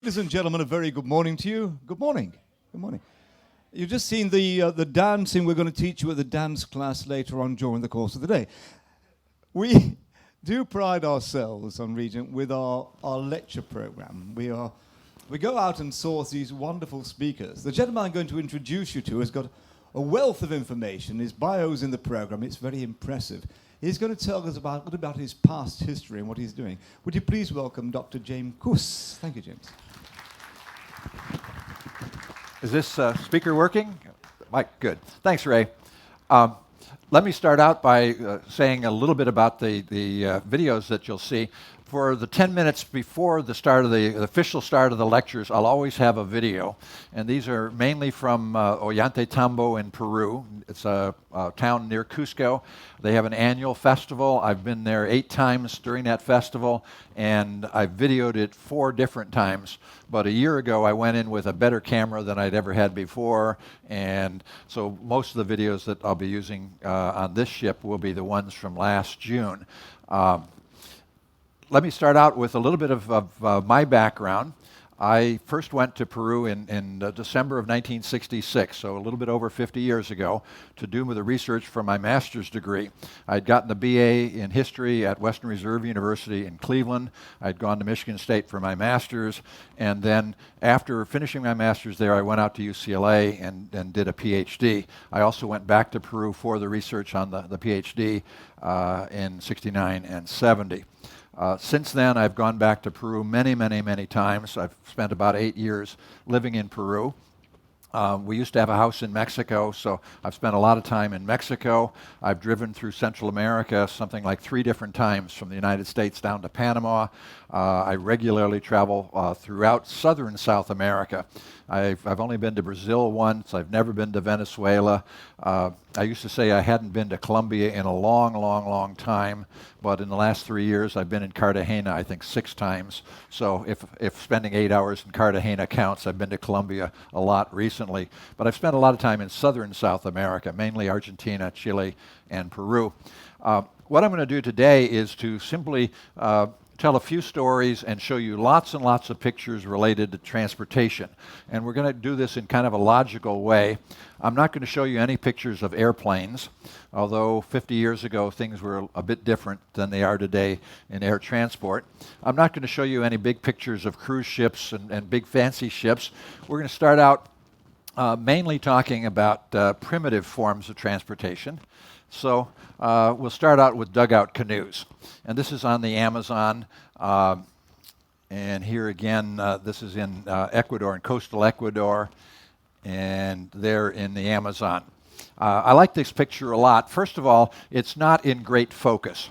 Ladies and gentlemen, a very good morning to you. Good morning. Good morning. You've just seen the dancing we're going to teach you at the dance class later on during the course of the day. We do pride ourselves on Regent with our lecture program. We go out and source these wonderful speakers. The gentleman I'm going to introduce you to has got a wealth of information. His bio's in the program. It's very impressive. He's going to tell us a little about his past history and what he's doing. Would you please welcome Dr. James Kuss? Thank you, James. Is this speaker working? Mike, good. Thanks, Ray. Let me start out by saying a little bit about the videos that you'll see. For the 10 minutes before the start of the official start of the lectures, I'll always have a video. And these are mainly from Ollantaytambo in Peru. It's a town near Cusco. They have an annual festival. I've been there 8 times during that festival, and I've videoed it 4 different times. But a year ago, I went in with a better camera than I'd ever had before, and so most of the videos that I'll be using on this ship will be the ones from last June. Let me start out with a little bit of my background. I first went to Peru in December of 1966, so a little bit over 50 years ago, to do the research for my master's degree. I'd gotten a BA in history at Western Reserve University in Cleveland. I'd gone to Michigan State for my master's, and then after finishing my master's there, I went out to UCLA and did a PhD. I also went back to Peru for the research on the PhD in 69 and 70. Since then, I've gone back to Peru many, many, many times. I've spent about 8 years living in Peru. We used to have a house in Mexico, so I've spent a lot of time in Mexico. I've driven through Central America something like 3 different times, from the United States down to Panama. I regularly travel throughout southern South America. I've only been to Brazil once. I've never been to Venezuela. I used to say I hadn't been to Colombia in a long, long, long time, but in the last 3 years I've been in Cartagena, I think 6 times. So if spending 8 hours in Cartagena counts, I've been to Colombia a lot recently. But I've spent a lot of time in southern South America, mainly Argentina, Chile, and Peru. What I'm going to do today is to simply tell a few stories and show you lots and lots of pictures related to transportation. And we're going to do this in kind of a logical way. I'm not going to show you any pictures of airplanes, although 50 years ago things were a bit different than they are today in air transport. I'm not going to show you any big pictures of cruise ships and big fancy ships. We're going to start out mainly talking about primitive forms of transportation. So we'll start out with dugout canoes. And this is on the Amazon. And here again, this is in Ecuador, in coastal Ecuador, and there in the Amazon. I like this picture a lot. First of all, it's not in great focus.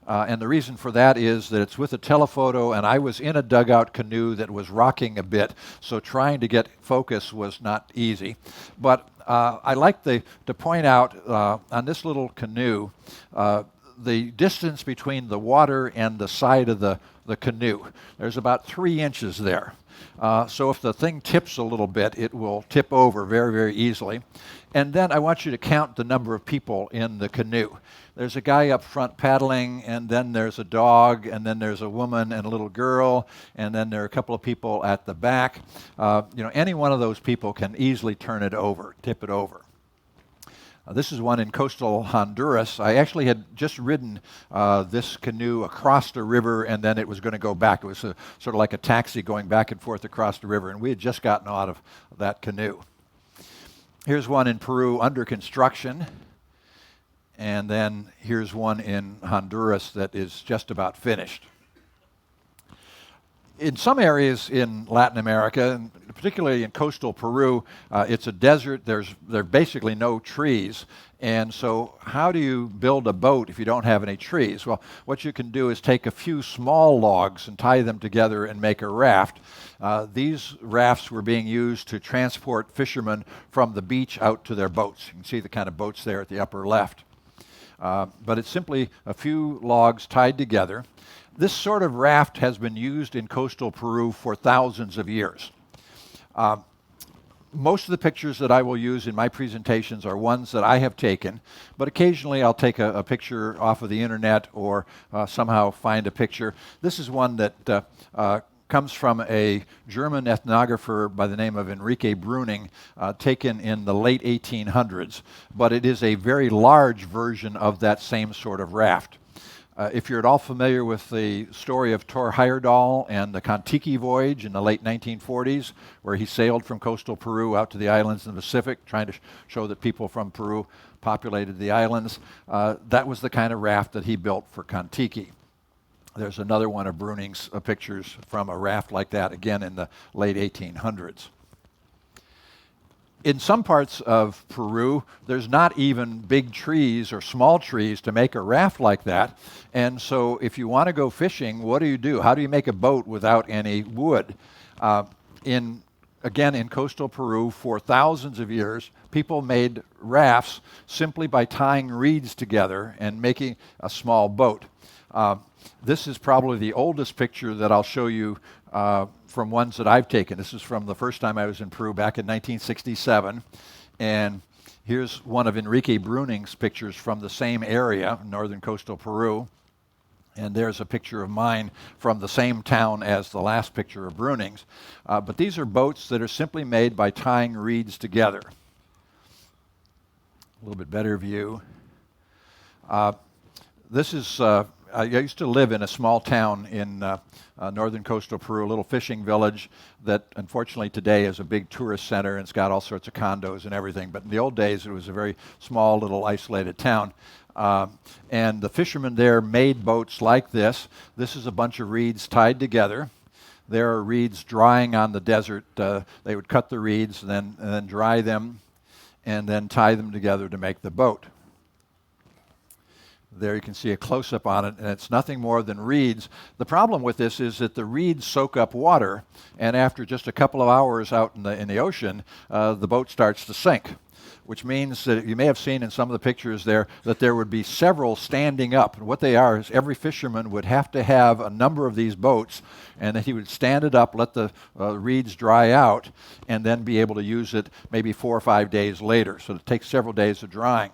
And the reason for that is that it's with a telephoto, and I was in a dugout canoe that was rocking a bit, so trying to get focus was not easy. But I like to point out on this little canoe, the distance between the water and the side of the canoe. There's about 3 inches there. So if the thing tips a little bit, it will tip over very, very easily. And then I want you to count the number of people in the canoe. There's a guy up front paddling, and then there's a dog, and then there's a woman and a little girl, and then there are a couple of people at the back. Any one of those people can easily turn it over, tip it over. This is one in coastal Honduras. I actually had just ridden this canoe across the river, and then it was going to go back. It was sort of like a taxi going back and forth across the river, and we had just gotten out of that canoe. Here's one in Peru under construction, and then here's one in Honduras that is just about finished. In some areas in Latin America, and particularly in coastal Peru, it's a desert. There are basically no trees. And so how do you build a boat if you don't have any trees? Well, what you can do is take a few small logs and tie them together and make a raft. These rafts were being used to transport fishermen from the beach out to their boats. You can see the kind of boats there at the upper left. But it's simply a few logs tied together. This sort of raft has been used in coastal Peru for thousands of years. Most of the pictures that I will use in my presentations are ones that I have taken, but occasionally I'll take a picture off of the internet or somehow find a picture. This is one that comes from a German ethnographer by the name of Enrique Bruning, taken in the late 1800s, but it is a very large version of that same sort of raft. If you're at all familiar with the story of Thor Heyerdahl and the Kon-Tiki voyage in the late 1940s, where he sailed from coastal Peru out to the islands in the Pacific, trying to show that people from Peru populated the islands, that was the kind of raft that he built for Kon-Tiki. There's another one of Bruning's pictures from a raft like that, again in the late 1800s. In some parts of Peru, there's not even big trees or small trees to make a raft like that. And so if you want to go fishing, what do? How do you make a boat without any wood? Again, in coastal Peru, for thousands of years, people made rafts simply by tying reeds together and making a small boat. This is probably the oldest picture that I'll show you from ones that I've taken. This is from the first time I was in Peru back in 1967. And here's one of Enrique Bruning's pictures from the same area, northern coastal Peru. And there's a picture of mine from the same town as the last picture of Bruning's. But these are boats that are simply made by tying reeds together. A little bit better view. This is I used to live in a small town in northern coastal Peru, a little fishing village that unfortunately today is a big tourist center and it's got all sorts of condos and everything. But in the old days, it was a very small little isolated town. And the fishermen there made boats like this. This is a bunch of reeds tied together. There are reeds drying on the desert. They would cut the reeds and then dry them and then tie them together to make the boat. There you can see a close-up on it, and it's nothing more than reeds. The problem with this is that the reeds soak up water, and after just a couple of hours out in the ocean, the boat starts to sink, which means that you may have seen in some of the pictures there that there would be several standing up. And what they are is every fisherman would have to have a number of these boats, and then he would stand it up, let the reeds dry out, and then be able to use it maybe 4 or 5 days later. So it takes several days of drying.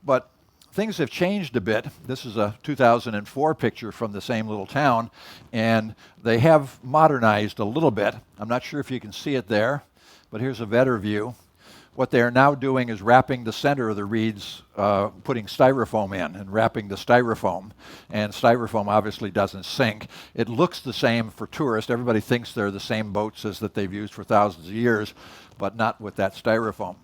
But things have changed a bit. This is a 2004 picture from the same little town, and they have modernized a little bit. I'm not sure if you can see it there, but here's a better view. What they are now doing is wrapping the center of the reeds, putting styrofoam in and wrapping the styrofoam. And styrofoam obviously doesn't sink. It looks the same for tourists. Everybody thinks they're the same boats as that they've used for thousands of years, but not with that styrofoam.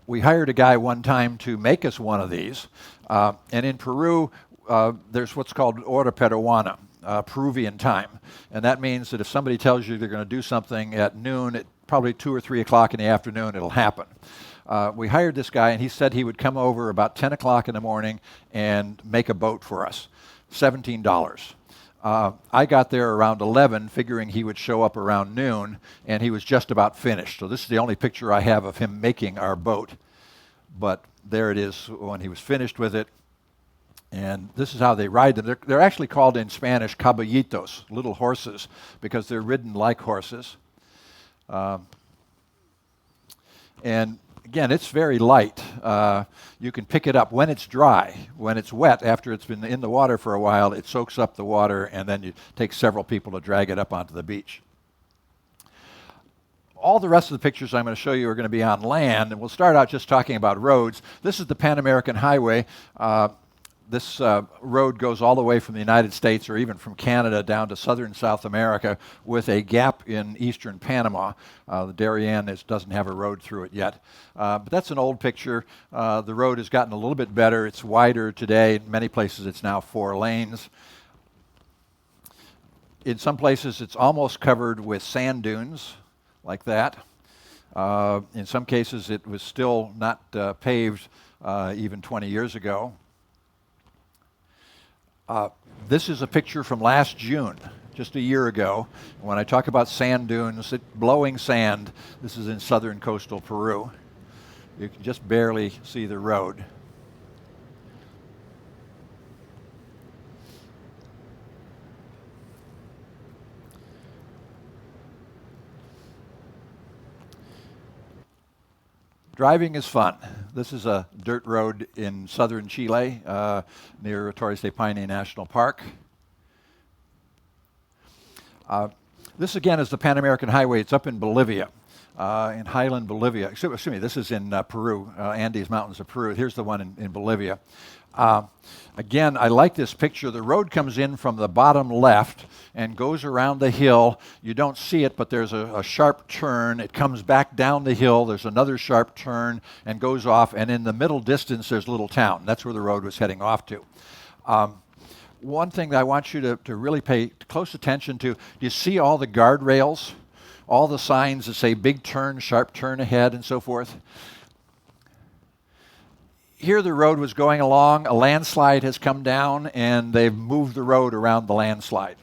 We hired a guy one time to make us one of these. And in Peru, there's what's called hora peruana, Peruvian time. And that means that if somebody tells you they're going to do something at noon, at probably 2 or 3 o'clock in the afternoon, it'll happen. We hired this guy, and he said he would come over about 10 o'clock in the morning and make a boat for us, $17. I got there around 11, figuring he would show up around noon, and he was just about finished. So this is the only picture I have of him making our boat. But there it is when he was finished with it. And this is how they ride them. They're actually called in Spanish caballitos, little horses, because they're ridden like horses. And again, it's very light. You can pick it up when it's dry. When it's wet, after it's been in the water for a while, it soaks up the water, and then it takes several people to drag it up onto the beach. All the rest of the pictures I'm going to show you are going to be on land, and we'll start out just talking about roads. This is the Pan American Highway. This road goes all the way from the United States or even from Canada down to southern South America with a gap in eastern Panama. The Darien doesn't have a road through it yet. But that's an old picture. The road has gotten a little bit better. It's wider today. In many places it's now 4 lanes. In some places it's almost covered with sand dunes like that. In some cases it was still not paved even 20 years ago. This is a picture from last June, just a year ago. When I talk about sand dunes, blowing sand, this is in southern coastal Peru. You can just barely see the road. Driving is fun. This is a dirt road in southern Chile near Torres del Paine National Park. This again is the Pan American Highway. It's up in Bolivia, in Highland, Bolivia. Excuse me, this is in Peru, Andes Mountains of Peru. Here's the one in Bolivia. Again, I like this picture. The road comes in from the bottom left and goes around the hill. You don't see it, but there's a sharp turn. It comes back down the hill. There's another sharp turn and goes off. And in the middle distance, there's a little town. That's where the road was heading off to. One thing that I want you to really pay close attention to, do you see all the guardrails? All the signs that say big turn, sharp turn ahead, and so forth? Here the road was going along, a landslide has come down, and they've moved the road around the landslide.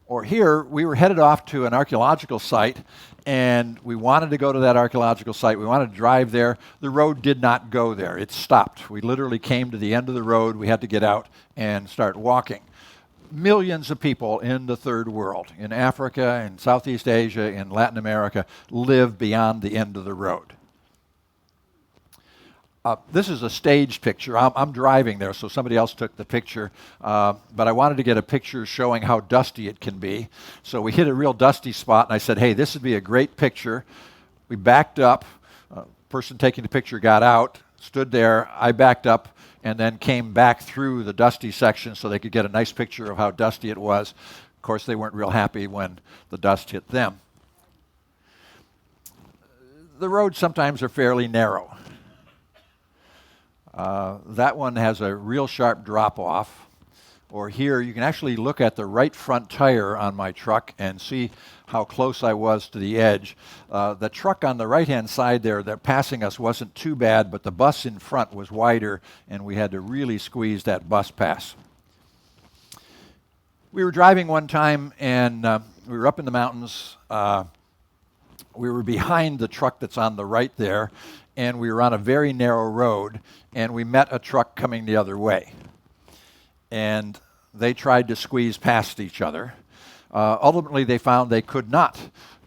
Or here, we were headed off to an archaeological site, and we wanted to go to that archaeological site. We wanted to drive there. The road did not go there. It stopped. We literally came to the end of the road. We had to get out and start walking. Millions of people in the third world, in Africa, in Southeast Asia, in Latin America, live beyond the end of the road. This is a staged picture. I'm driving there, so somebody else took the picture. But I wanted to get a picture showing how dusty it can be. So we hit a real dusty spot, and I said, hey, this would be a great picture. We backed up. Person taking the picture got out, stood there. I backed up, and then came back through the dusty section so they could get a nice picture of how dusty it was. Of course, they weren't real happy when the dust hit them. The roads sometimes are fairly narrow. That one has a real sharp drop-off. Or here, you can actually look at the right front tire on my truck and see how close I was to the edge. The truck on the right-hand side there that passing us wasn't too bad, but the bus in front was wider, and we had to really squeeze that bus pass. We were driving one time, and we were up in the mountains. We were behind the truck that's on the right there, and we were on a very narrow road, and we met a truck coming the other way. And they tried to squeeze past each other. Ultimately, they found they could not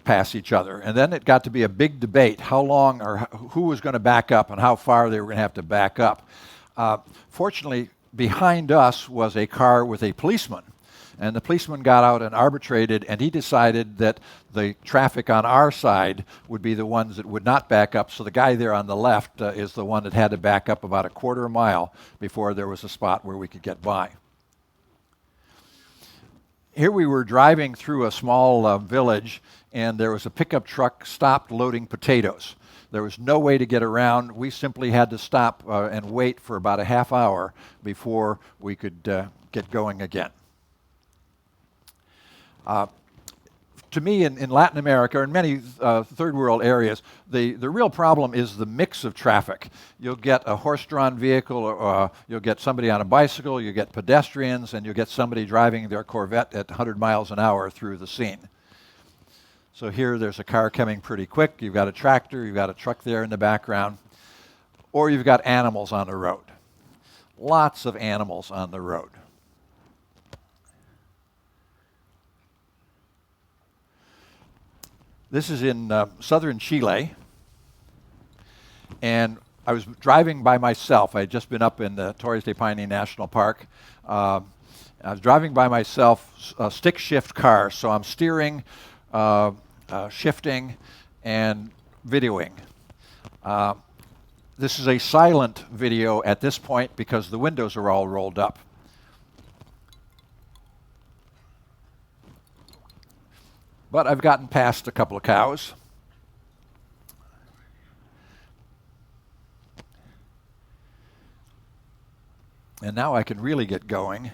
pass each other. And then it got to be a big debate, how long or who was going to back up and how far they were going to have to back up. Fortunately, behind us was a car with a policeman. And the policeman got out and arbitrated, and he decided that the traffic on our side would be the ones that would not back up. So the guy there on the left is the one that had to back up about a quarter mile before there was a spot where we could get by. Here we were driving through a small village, and there was a pickup truck stopped loading potatoes. There was no way to get around. We simply had to stop and wait for about a half hour before we could get going again. To me, in Latin America, or in many third world areas, the real problem is the mix of traffic. You'll get a horse-drawn vehicle, or you'll get somebody on a bicycle, you'll get pedestrians, and you'll get somebody driving their Corvette at 100 miles an hour through the scene. So here there's a car coming pretty quick. You've got a tractor, you've got a truck there in the background, or you've got animals on the road. Lots of animals on the road. This is in southern Chile, and I was driving by myself. I had just been up in the Torres del Paine National Park. I was driving by myself, a stick shift car, so I'm steering, shifting, and videoing. This is a silent video at this point because the windows are all rolled up. But I've gotten past a couple of cows. And now I can really get going.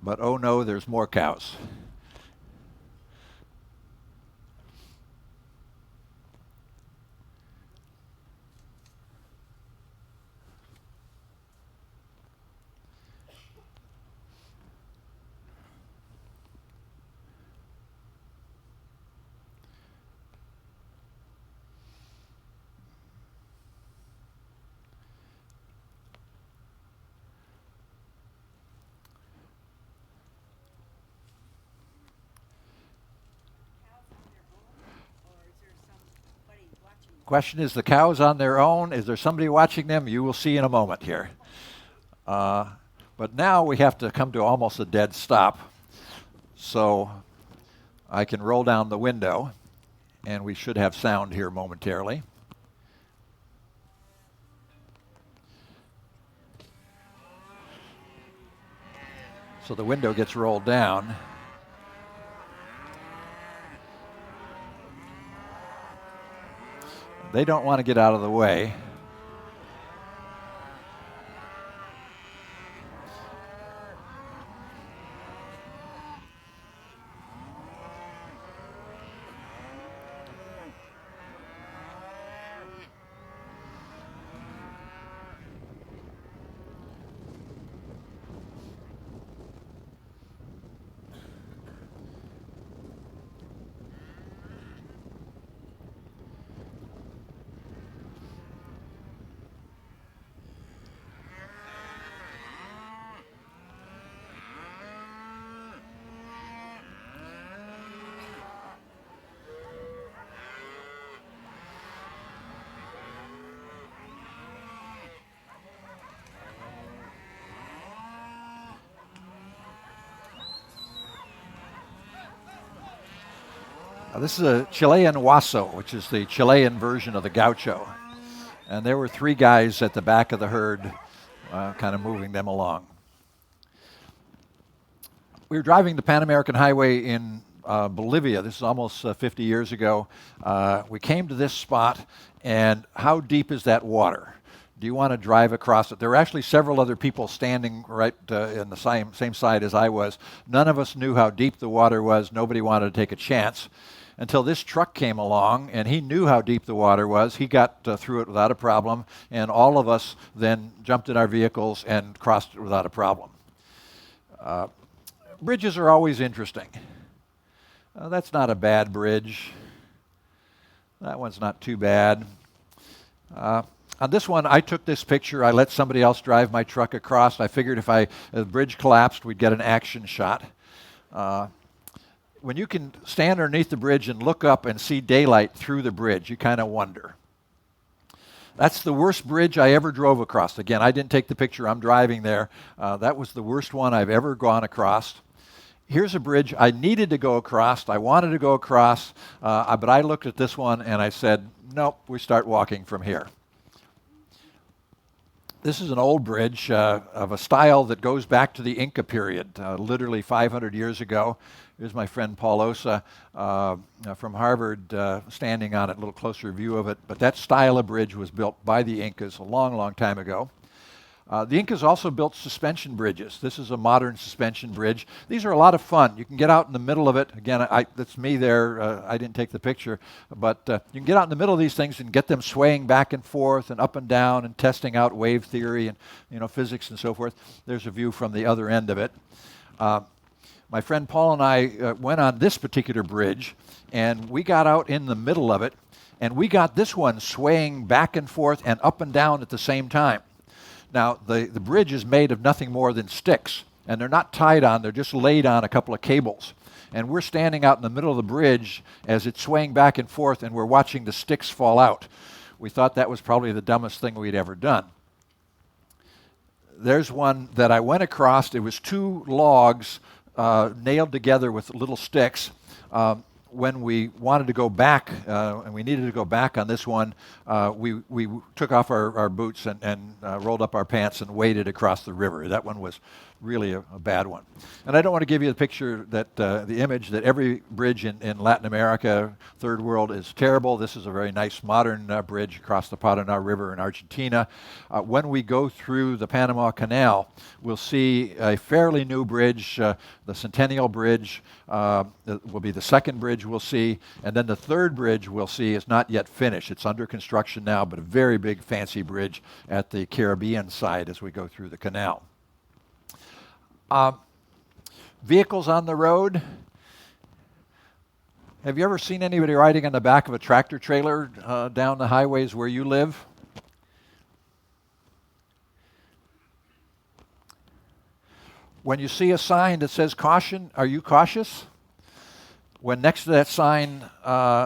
But oh no, there's more cows. Question is, the cows on their own? Is there somebody watching them? You will see in a moment here. But now we have to come to almost a dead stop. So I can roll down the window, and we should have sound here momentarily. So the window gets rolled down. They don't want to get out of the way. This is a Chilean Huaso, which is the Chilean version of the gaucho. And there were 3 guys at the back of the herd kind of moving them along. We were driving the Pan American Highway in Bolivia. This is almost 50 years ago. We came to this spot, and how deep is that water? Do you want to drive across it? There were actually several other people standing right in the same side as I was. None of us knew how deep the water was. Nobody wanted to take a chance until this truck came along, and he knew how deep the water was. He got through it without a problem, and all of us then jumped in our vehicles and crossed it without a problem. Bridges are always interesting. That's not a bad bridge. That one's not too bad. On this one, I took this picture. I let somebody else drive my truck across. I figured if the bridge collapsed, we'd get an action shot. When you can stand underneath the bridge and look up and see daylight through the bridge, you kind of wonder. That's the worst bridge I ever drove across. Again, I didn't take the picture. I'm driving there. That was the worst one I've ever gone across. Here's a bridge I needed to go across. I wanted to go across, but I looked at this one and I said, nope, we start walking from here. This is an old bridge of a style that goes back to the Inca period, literally 500 years ago. Here's my friend Paul Osa from Harvard standing on it, a little closer view of it. But that style of bridge was built by the Incas a long, long time ago. The Incas also built suspension bridges. This is a modern suspension bridge. These are a lot of fun. You can get out in the middle of it. Again, that's me there. I didn't take the picture. But you can get out in the middle of these things and get them swaying back and forth and up and down and testing out wave theory and physics and so forth. There's a view from the other end of it. My friend Paul and I went on this particular bridge, and we got out in the middle of it, and we got this one swaying back and forth and up and down at the same time. Now, the bridge is made of nothing more than sticks, and they're not tied on, they're just laid on a couple of cables. And we're standing out in the middle of the bridge as it's swaying back and forth, and we're watching the sticks fall out. We thought that was probably the dumbest thing we'd ever done. There's one that I went across. It was 2 logs nailed together with little sticks. When we wanted to go back, and we needed to go back on this one, we took off our boots and rolled up our pants and waded across the river. That one was really a bad one. And I don't want to give you the picture that the image that every bridge in Latin America, third world, is terrible. This is a very nice modern bridge across the Paraná River in Argentina. When we go through the Panama Canal, we'll see a fairly new bridge, the Centennial Bridge. Will be the second bridge we'll see, and then the third bridge we'll see is not yet finished. It's under construction now, but a very big fancy bridge at the Caribbean side as we go through the canal. Vehicles on the road. Have you ever seen anybody riding on the back of a tractor trailer down the highways where you live? When you see a sign that says caution, are you cautious? When next to that sign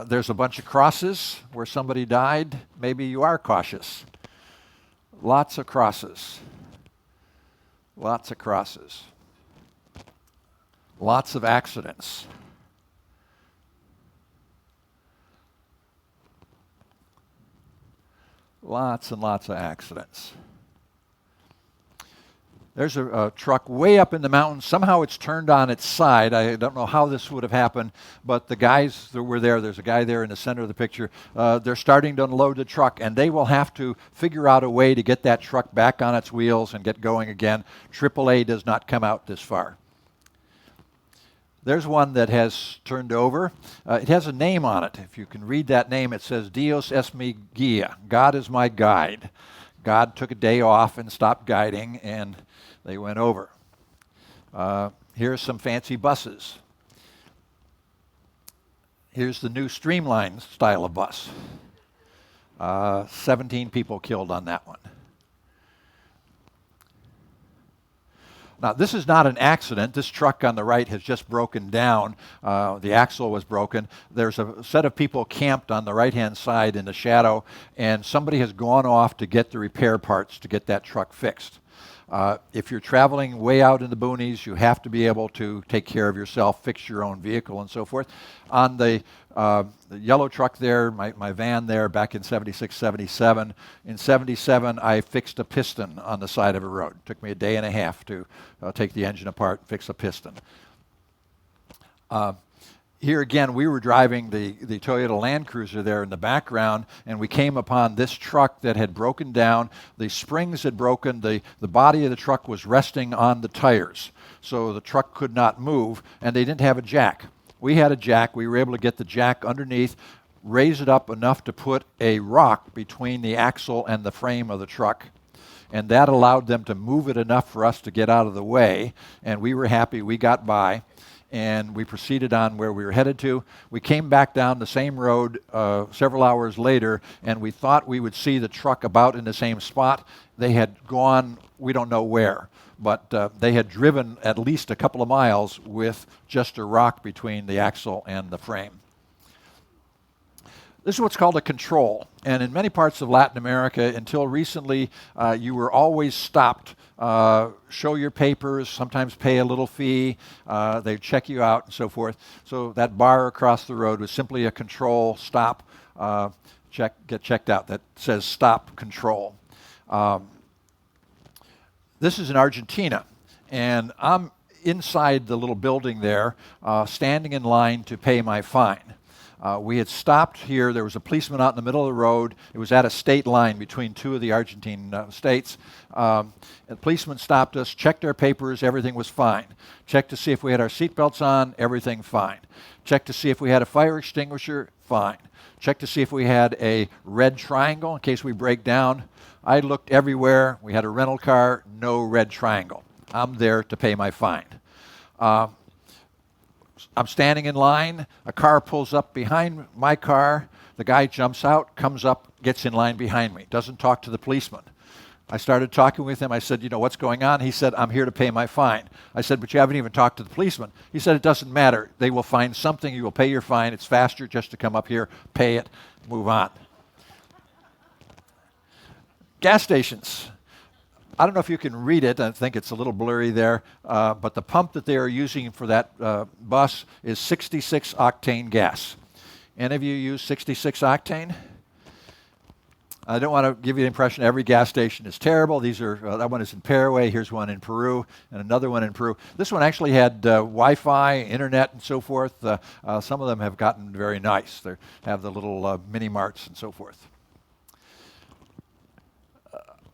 there's a bunch of crosses where somebody died, maybe you are cautious. Lots of crosses. Lots of crosses. Lots of accidents. Lots and lots of accidents. There's a truck way up in the mountains. Somehow it's turned on its side. I don't know how this would have happened, but the guys that were there, there's a guy there in the center of the picture, they're starting to unload the truck, and they will have to figure out a way to get that truck back on its wheels and get going again. AAA does not come out this far. There's one that has turned over. It has a name on it. If you can read that name, it says, Dios es mi guía. God is my guide. God took a day off and stopped guiding, and they went over. Here's some fancy buses. Here's the new Streamline style of bus. 17 people killed on that one. Now, this is not an accident. This truck on the right has just broken down. The axle was broken. There's a set of people camped on the right-hand side in the shadow, and somebody has gone off to get the repair parts to get that truck fixed. If you're traveling way out in the boonies, you have to be able to take care of yourself, fix your own vehicle, and so forth. On the yellow truck there, my van there, back in 76, 77. In 77, I fixed a piston on the side of a road. It took me a day and a half to take the engine apart and fix a piston. Here again, we were driving the Toyota Land Cruiser there in the background, and we came upon this truck that had broken down. The springs had broken. The body of the truck was resting on the tires, so the truck could not move, and they didn't have a jack. We had a jack. We were able to get the jack underneath, raise it up enough to put a rock between the axle and the frame of the truck, and that allowed them to move it enough for us to get out of the way, and we were happy. We got by. And we proceeded on where we were headed to. We came back down the same road several hours later, and we thought we would see the truck about in the same spot. They had gone, we don't know where, but they had driven at least a couple of miles with just a rock between the axle and the frame. This is what's called a control. And in many parts of Latin America, until recently, you were always stopped. Show your papers, sometimes pay a little fee. They check you out and so forth. So that bar across the road was simply a control, stop, get checked out. That says stop, control. This is in Argentina. And I'm inside the little building there, standing in line to pay my fine. We had stopped here. There was a policeman out in the middle of the road. It was at a state line between two of the Argentine states. The policeman stopped us, checked our papers, everything was fine. Checked to see if we had our seatbelts on, everything fine. Checked to see if we had a fire extinguisher, fine. Checked to see if we had a red triangle in case we break down. I looked everywhere. We had a rental car, no red triangle. I'm there to pay my fine. I'm standing in line. A car pulls up behind my car. The guy jumps out, comes up, gets in line behind me. Doesn't talk to the policeman. I started talking with him. I said, what's going on? He said, I'm here to pay my fine. I said, but you haven't even talked to the policeman. He said, it doesn't matter. They will find something. You will pay your fine. It's faster just to come up here, pay it, move on. Gas stations. I don't know if you can read it. I think it's a little blurry there. But the pump that they are using for that bus is 66 octane gas. Any of you use 66 octane? I don't want to give you the impression every gas station is terrible. These are that one is in Paraguay. Here's one in Peru, and another one in Peru. This one actually had Wi-Fi, internet, and so forth. Some of them have gotten very nice. They have the little mini marts and so forth.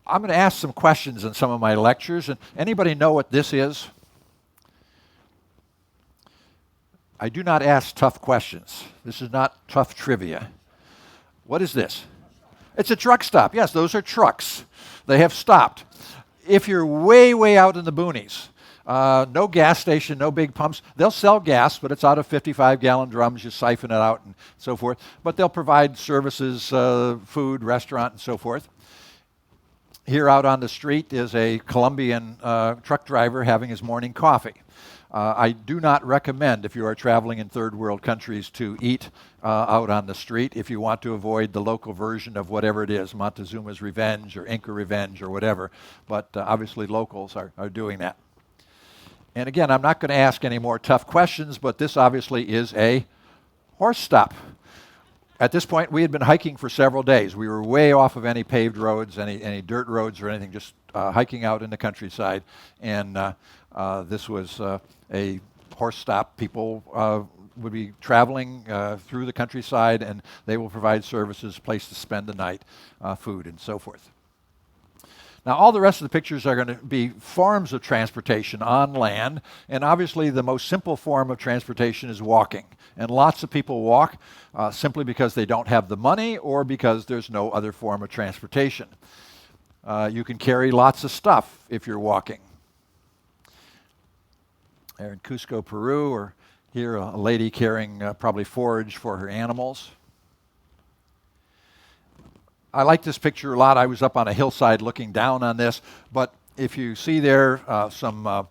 I'm going to ask some questions in some of my lectures. And anybody know what this is? I do not ask tough questions. This is not tough trivia. What is this? It's a truck stop. Yes, those are trucks. They have stopped. If you're way, way out in the boonies, no gas station, no big pumps. They'll sell gas, but it's out of 55-gallon drums. You siphon it out and so forth. But they'll provide services, food, restaurant, and so forth. Here out on the street is a Colombian truck driver having his morning coffee. I do not recommend, if you are traveling in third world countries, to eat out on the street if you want to avoid the local version of whatever it is, Montezuma's Revenge or Inca Revenge or whatever. But obviously locals are doing that. And again, I'm not going to ask any more tough questions, but this obviously is a horse stop. At this point, we had been hiking for several days. We were way off of any paved roads, any dirt roads or anything, just hiking out in the countryside. And this was a horse stop. People would be traveling through the countryside, and they will provide services, place to spend the night, food, and so forth. Now, all the rest of the pictures are going to be forms of transportation on land, and obviously the most simple form of transportation is walking. And lots of people walk simply because they don't have the money or because there's no other form of transportation. You can carry lots of stuff if you're walking. There in Cusco, Peru, or here a lady carrying probably forage for her animals. I like this picture a lot. I was up on a hillside looking down on this, but if you see there some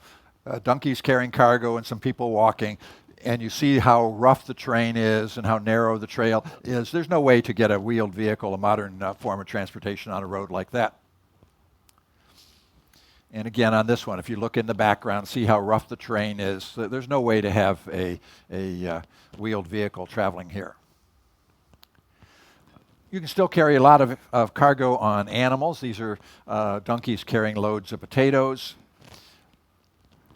donkeys carrying cargo and some people walking, and you see how rough the terrain is and how narrow the trail is, there's no way to get a wheeled vehicle, a modern form of transportation on a road like that. And again, on this one, if you look in the background, see how rough the terrain is, there's no way to have a wheeled vehicle traveling here. You can still carry a lot of cargo on animals. These are donkeys carrying loads of potatoes.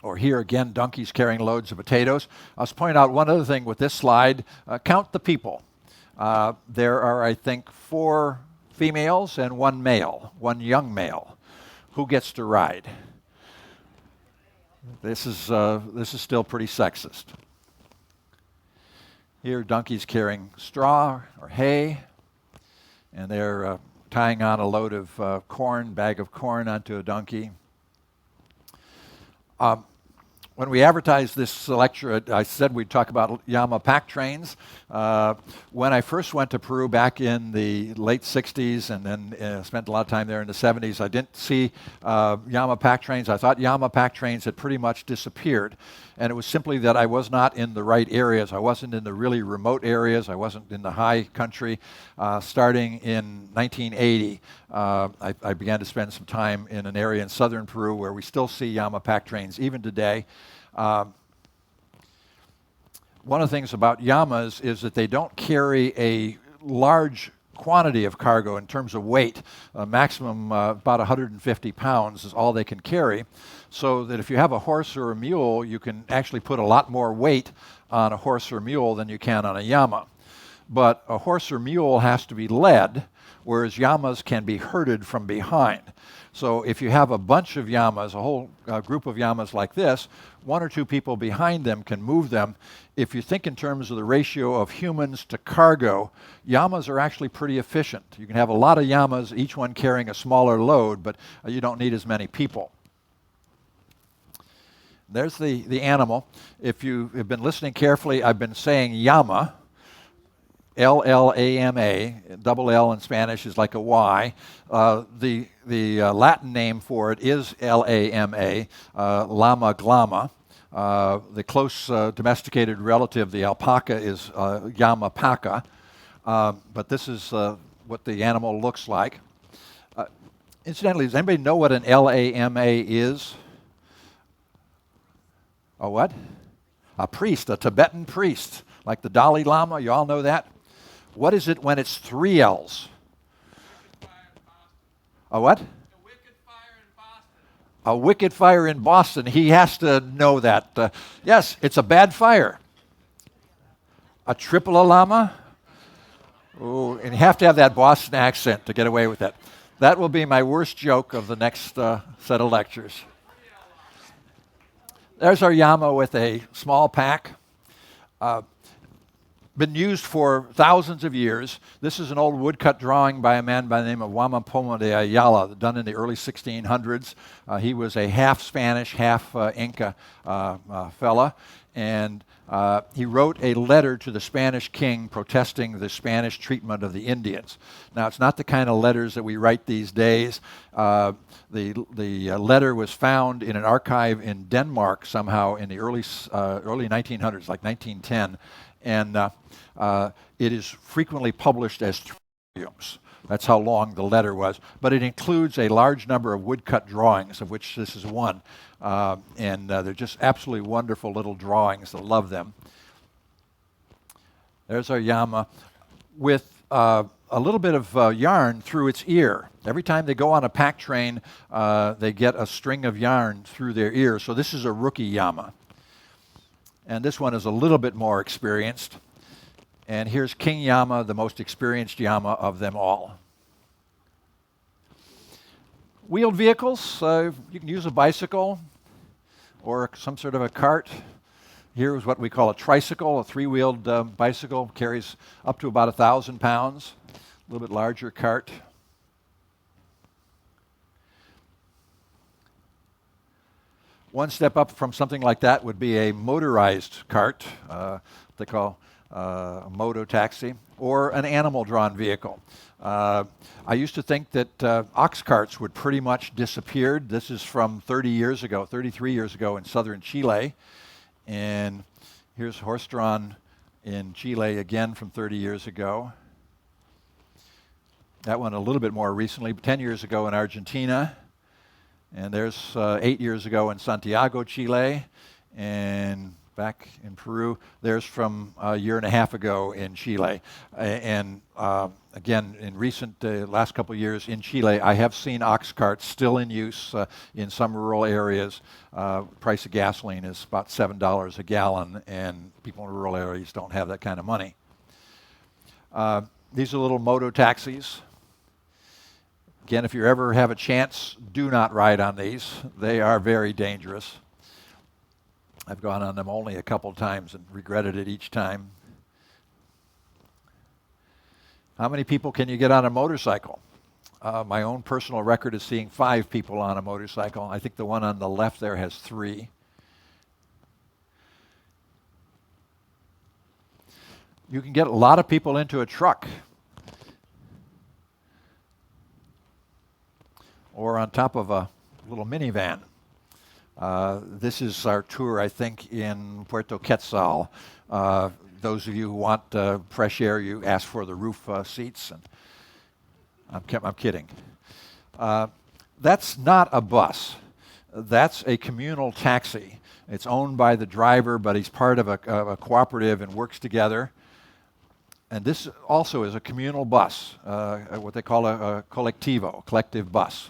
Or here again, donkeys carrying loads of potatoes. I'll just point out one other thing with this slide. Count the people. There are, I think, 4 females and 1 male, 1 young male. Who gets to ride? This is still pretty sexist. Here, donkeys carrying straw or hay. And they're tying on a load of corn, bag of corn onto a donkey. When we advertised this lecture, I said we'd talk about llama pack trains. When I first went to Peru back in the late 60s and then spent a lot of time there in the 70s, I didn't see llama pack trains. I thought llama pack trains had pretty much disappeared. And it was simply that I was not in the right areas. I wasn't in the really remote areas. I wasn't in the high country. Starting in 1980, I began to spend some time in an area in southern Peru where we still see llama pack trains even today. One of the things about llamas is that they don't carry a large quantity of cargo in terms of weight. Maximum about 150 pounds is all they can carry. So that if you have a horse or a mule, you can actually put a lot more weight on a horse or mule than you can on a llama. But a horse or mule has to be led, whereas llamas can be herded from behind. So if you have a bunch of llamas, a whole group of llamas like this, 1 or 2 people behind them can move them. If you think in terms of the ratio of humans to cargo, llamas are actually pretty efficient. You can have a lot of llamas, each one carrying a smaller load, but you don't need as many people. There's the animal. If you have been listening carefully, I've been saying llama. L-L-A-M-A, double L in Spanish is like a Y. The Latin name for it is L-A-M-A, llama glama. The close domesticated relative, the alpaca, is llama paca. But this is what the animal looks like. Incidentally, does anybody know what an L-A-M-A is? A what? A priest, a Tibetan priest, like the Dalai Lama. You all know that? What is it when it's 3 L's? A what? A wicked fire in Boston. A wicked fire in Boston. He has to know that. Yes, it's a bad fire. A triple llama? Oh, and you have to have that Boston accent to get away with that. That will be my worst joke of the next set of lectures. There's our llama with a small pack. been used for thousands of years. This is an old woodcut drawing by a man by the name of Huamapoma de Ayala, done in the early 1600s. He was a half Spanish, half Inca fella, and he wrote a letter to the Spanish king protesting the Spanish treatment of the Indians. Now, it's not the kind of letters that we write these days. The letter was found in an archive in Denmark somehow in the early 1900s, like 1910, and it is frequently published as 3 volumes. That's how long the letter was. But it includes a large number of woodcut drawings, of which this is one. And they're just absolutely wonderful little drawings. I love them. There's our llama with a little bit of yarn through its ear. Every time they go on a pack train, they get a string of yarn through their ear. So this is a rookie llama. And this one is a little bit more experienced. And here's King Llama, the most experienced llama of them all. Wheeled vehicles, you can use a bicycle or some sort of a cart. Here is what we call a tricycle, a 3-wheeled bicycle, carries up to about 1,000 pounds, a little bit larger cart. One step up from something like that would be a motorized cart, they call a moto taxi, or an animal-drawn vehicle. I used to think that ox carts would pretty much disappeared. This is from 33 years ago in southern Chile. And here's horse-drawn in Chile again from 30 years ago. That one a little bit more recently, 10 years ago in Argentina. And there's 8 years ago in Santiago, Chile. And back in Peru, there's from a year and a half ago in Chile. And again, in recent last couple of years in Chile, I have seen ox carts still in use in some rural areas. Price of gasoline is about $7 a gallon, and people in rural areas don't have that kind of money. These are little moto taxis. Again, if you ever have a chance, do not ride on these. They are very dangerous. I've gone on them only a couple times and regretted it each time. How many people can you get on a motorcycle? My own personal record is seeing 5 people on a motorcycle. I think the one on the left there has 3. You can get a lot of people into a truck or on top of a little minivan. This is our tour, I think, in Puerto Quetzal. Those of you who want fresh air, you ask for the roof seats. And I'm kidding. That's not a bus. That's a communal taxi. It's owned by the driver, but he's part of a cooperative and works together. And this also is a communal bus, what they call a colectivo, collective bus.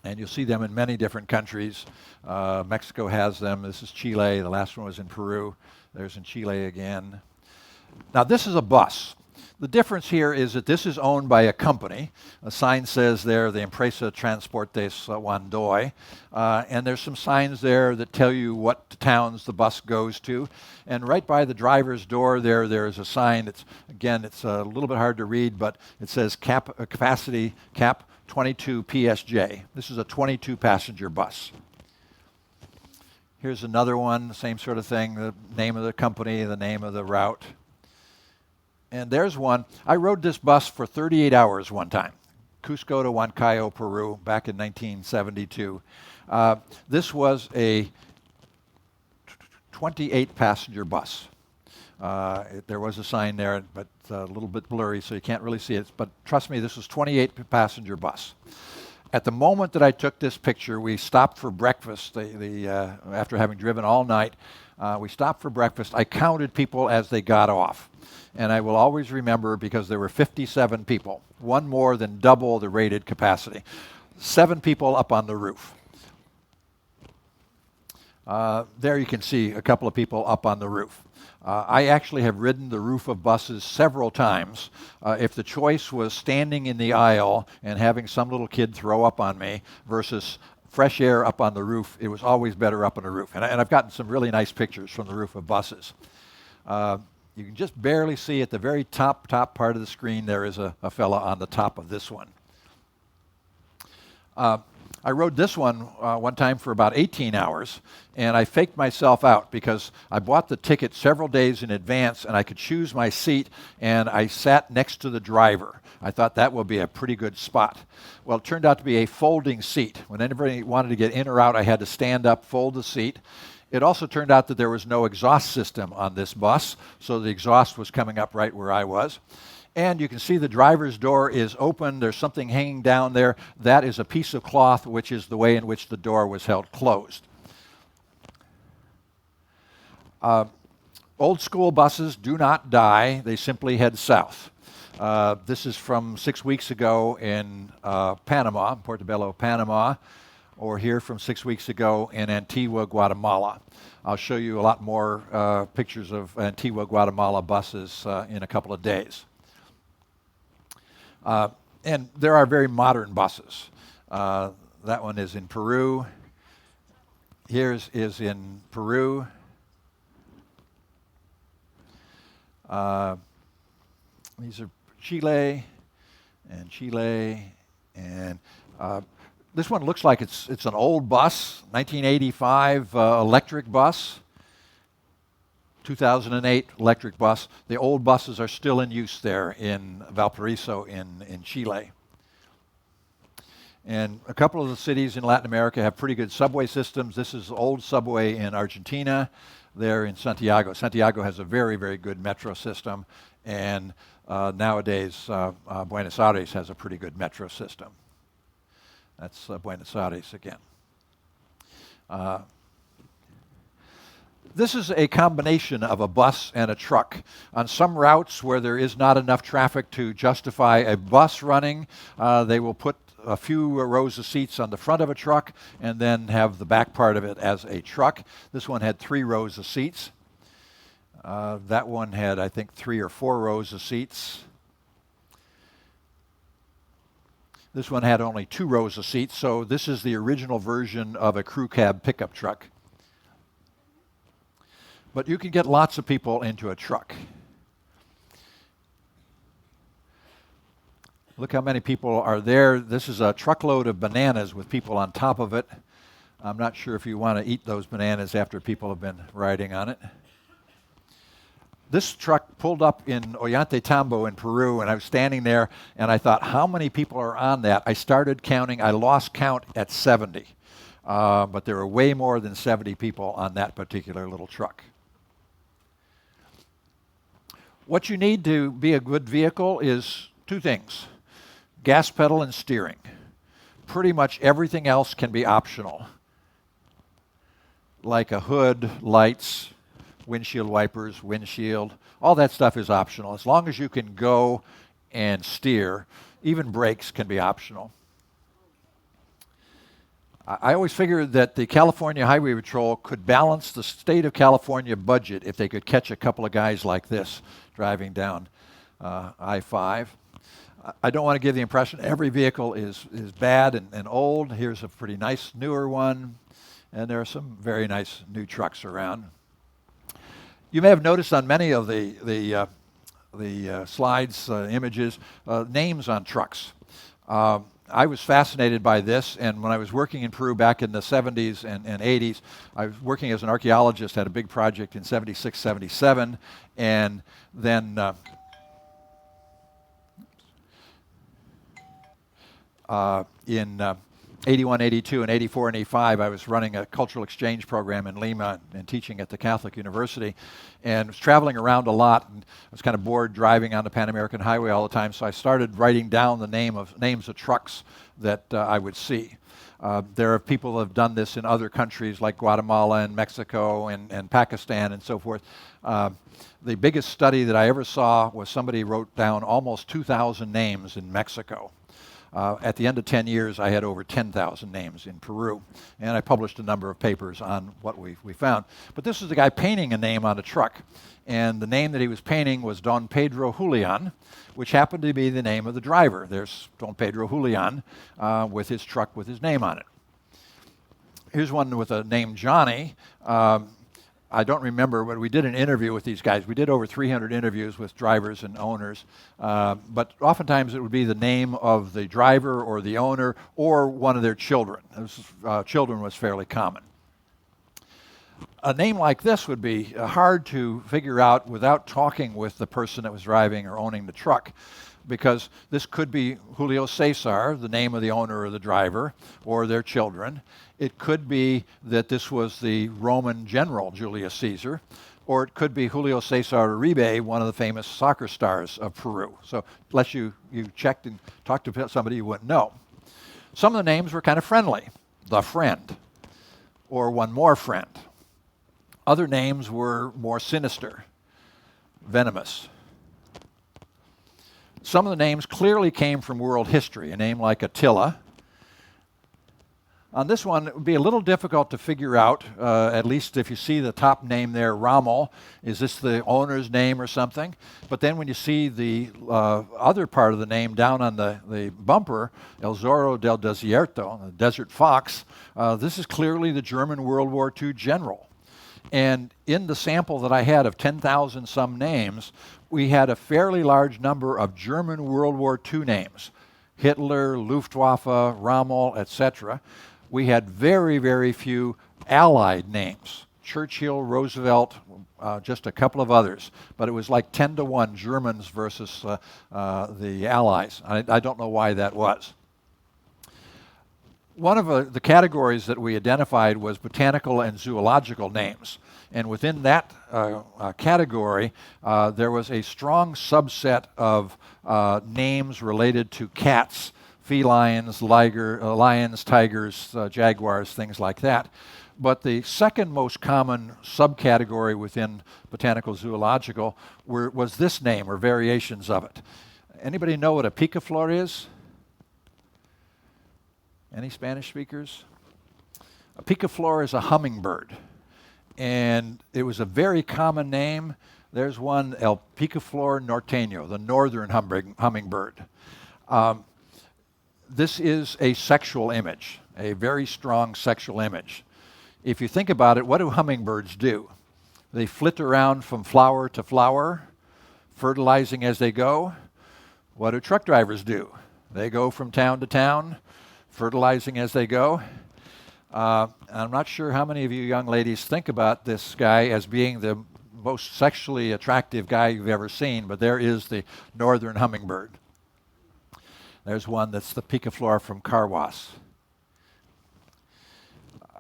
And you'll see them in many different countries. Mexico has them. This is Chile. The last one was in Peru. There's in Chile again. Now, this is a bus. The difference here is that this is owned by a company. A sign says there, the Empresa Transportes Wandoy. And there's some signs there that tell you what towns the bus goes to. And right by the driver's door there's a sign. It's a little bit hard to read, but it says capacity cap 22 PSJ. This is a 22-passenger bus. Here's another one, same sort of thing, the name of the company, the name of the route. And there's one. I rode this bus for 38 hours one time, Cusco to Huancayo, Peru, back in 1972. This was a 28-passenger bus. There was a sign there, but a little bit blurry, so you can't really see it. But trust me, this was a 28-passenger bus. At the moment that I took this picture, we stopped for breakfast. After having driven all night, we stopped for breakfast. I counted people as they got off. And I will always remember because there were 57 people, one more than double the rated capacity. 7 people up on the roof. There you can see a couple of people up on the roof. I actually have ridden the roof of buses several times. If the choice was standing in the aisle and having some little kid throw up on me versus fresh air up on the roof, it was always better up on the roof. And I've gotten some really nice pictures from the roof of buses. You can just barely see at the very top part of the screen there is a fella on the top of this one. I rode this one time for about 18 hours, and I faked myself out because I bought the ticket several days in advance, and I could choose my seat, and I sat next to the driver. I thought that would be a pretty good spot. Well, it turned out to be a folding seat. When anybody wanted to get in or out, I had to stand up, fold the seat. It also turned out that there was no exhaust system on this bus, so the exhaust was coming up right where I was. And you can see the driver's door is open. There's something hanging down there. That is a piece of cloth, which is the way in which the door was held closed. Old school buses do not die. They simply head south. This is from 6 weeks ago in Panama, Portobello, Panama, or here from 6 weeks ago in Antigua, Guatemala. I'll show you a lot more pictures of Antigua, Guatemala buses in a couple of days. And there are very modern buses. That one is in Peru. Here's is in Peru. These are Chile, and this one looks like it's an old bus, 1985 electric bus. 2008 electric bus. The old buses are still in use there in Valparaiso in Chile. And a couple of the cities in Latin America have pretty good subway systems. This is the old subway in Argentina. There in Santiago. Santiago has a very, very good metro system. And nowadays, Buenos Aires has a pretty good metro system. That's Buenos Aires again. This is a combination of a bus and a truck. On some routes where there is not enough traffic to justify a bus running, they will put a few rows of seats on the front of a truck and then have the back part of it as a truck. This one had 3 rows of seats. That one had, I think, 3 or 4 rows of seats. This one had only 2 rows of seats, so this is the original version of a crew cab pickup truck. But you can get lots of people into a truck. Look how many people are there. This is a truckload of bananas with people on top of it. I'm not sure if you want to eat those bananas after people have been riding on it. This truck pulled up in Ollantaytambo in Peru, and I was standing there, and I thought, how many people are on that? I started counting. I lost count at 70. But there were way more than 70 people on that particular little truck. What you need to be a good vehicle is 2 things: gas pedal and steering. Pretty much everything else can be optional, like a hood, lights, windshield wipers, windshield. All that stuff is optional. As long as you can go and steer, even brakes can be optional. I always figured that the California Highway Patrol could balance the state of California budget if they could catch a couple of guys like this driving down I-5. I don't want to give the impression every vehicle is bad and old. Here's a pretty nice newer one, and there are some very nice new trucks around. You may have noticed on many of the slides, images, names on trucks. I was fascinated by this, and when I was working in Peru back in the 70s and 80s, I was working as an archaeologist, had a big project in 76, 77, and then in 81, 82, and 84 and 85, I was running a cultural exchange program in Lima and teaching at the Catholic University, and was traveling around a lot, and I was kind of bored driving on the Pan American Highway all the time, so I started writing down the names of trucks that I would see. There are people who have done this in other countries like Guatemala and Mexico and Pakistan and so forth. The biggest study that I ever saw was somebody wrote down almost 2,000 names in Mexico. At the end of 10 years, I had over 10,000 names in Peru, and I published a number of papers on what we found. But this is the guy painting a name on a truck, and the name that he was painting was Don Pedro Julian, which happened to be the name of the driver. There's Don Pedro Julian with his truck with his name on it. Here's one with a name Johnny. I don't remember, but we did an interview with these guys. We did over 300 interviews with drivers and owners, but oftentimes it would be the name of the driver or the owner or one of their children. Children was fairly common. A name like this would be hard to figure out without talking with the person that was driving or owning the truck, because this could be Julio Cesar, the name of the owner or the driver, or their children. It could be that this was the Roman general Julius Caesar, or it could be Julio Cesar Uribe, one of the famous soccer stars of Peru. So unless you checked and talked to somebody, you wouldn't know. Some of the names were kind of friendly. The Friend, or One More Friend. Other names were more sinister, venomous. Some of the names clearly came from world history. A name like Attila. On this one, it would be a little difficult to figure out, at least if you see the top name there, Rommel, is this the owner's name or something? But then when you see the other part of the name down on the bumper, El Zorro del Desierto, the desert fox, this is clearly the German World War II general. And in the sample that I had of 10,000 some names, we had a fairly large number of German World War II names. Hitler, Luftwaffe, Rommel, etc. We had very, very few Allied names. Churchill, Roosevelt, just a couple of others. But it was like 10 to 1 Germans versus the Allies. I don't know why that was. One of the categories that we identified was botanical and zoological names. And within that category, there was a strong subset of names related to cats, felines, lions, tigers, jaguars, things like that. But the second most common subcategory within botanical zoological was this name or variations of it. Anybody know what a picaflor is? Any Spanish speakers? A picaflor is a hummingbird, and it was a very common name. There's one, El Picaflor norteño, the northern hummingbird. This is a sexual image, a very strong sexual image. If you think about it, what do hummingbirds do? They flit around from flower to flower, fertilizing as they go. What do truck drivers do? They go from town to town, fertilizing as they go. I'm not sure how many of you young ladies think about this guy as being the most sexually attractive guy you've ever seen, but there is the northern hummingbird. There's one that's the picaflor from Carwas.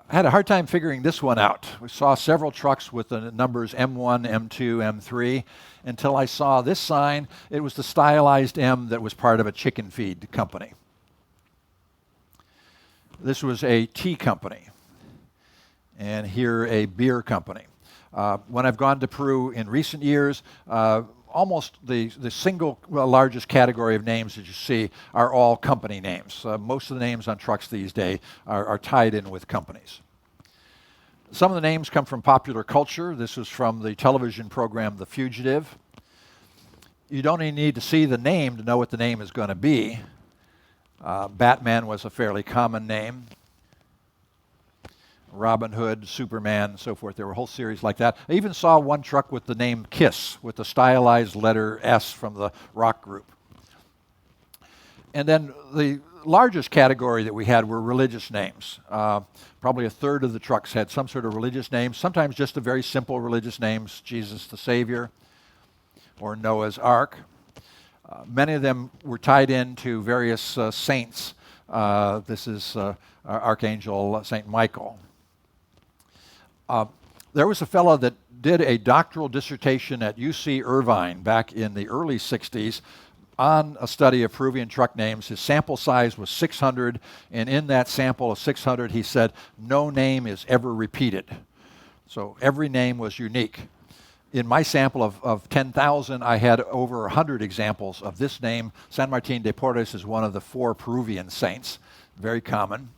I had a hard time figuring this one out. We saw several trucks with the numbers M1, M2, M3, until I saw this sign. It was the stylized M that was part of a chicken feed company. This was a tea company, and here a beer company. When I've gone to Peru in recent years, almost the single largest category of names that you see are all company names. Most of the names on trucks these days are tied in with companies. Some of the names come from popular culture. This is from the television program The Fugitive. You don't even need to see the name to know what the name is going to be. Batman was a fairly common name. Robin Hood, Superman, and so forth. There were a whole series like that. I even saw one truck with the name Kiss, with the stylized letter S from the rock group. And then the largest category that we had were religious names. Probably a third of the trucks had some sort of religious name, sometimes just the very simple religious names, Jesus the Savior or Noah's Ark. Many of them were tied into various saints. This is Archangel St. Michael. There was a fellow that did a doctoral dissertation at UC Irvine back in the early 60s on a study of Peruvian truck names. His sample size was 600, and in that sample of 600, he said, no name is ever repeated. So every name was unique. In my sample of 10,000, I had over 100 examples of this name. San Martin de Porres is one of the 4 Peruvian saints, very common.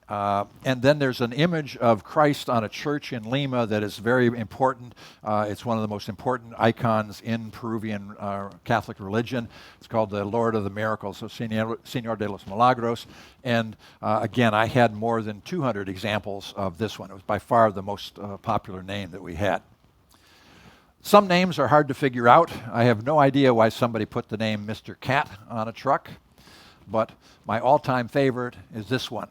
And then there's an image of Christ on a church in Lima that is very important. It's one of the most important icons in Peruvian Catholic religion. It's called the Lord of the Miracles, so Señor de los Milagros. And again, I had more than 200 examples of this one. It was by far the most popular name that we had. Some names are hard to figure out. I have no idea why somebody put the name Mr. Cat on a truck, but my all-time favorite is this one,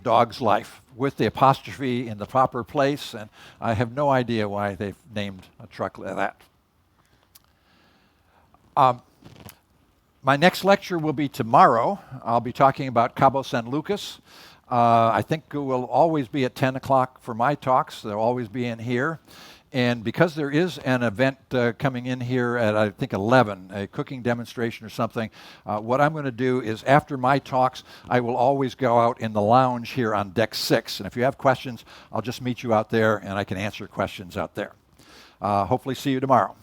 Dog's Life, with the apostrophe in the proper place, and I have no idea why they've named a truck like that. My next lecture will be tomorrow. I'll be talking about Cabo San Lucas. I think it will always be at 10 o'clock for my talks. They'll always be in here. And because there is an event coming in here at, I think, 11, a cooking demonstration or something, what I'm going to do is after my talks, I will always go out in the lounge here on deck 6. And if you have questions, I'll just meet you out there and I can answer questions out there. Hopefully see you tomorrow.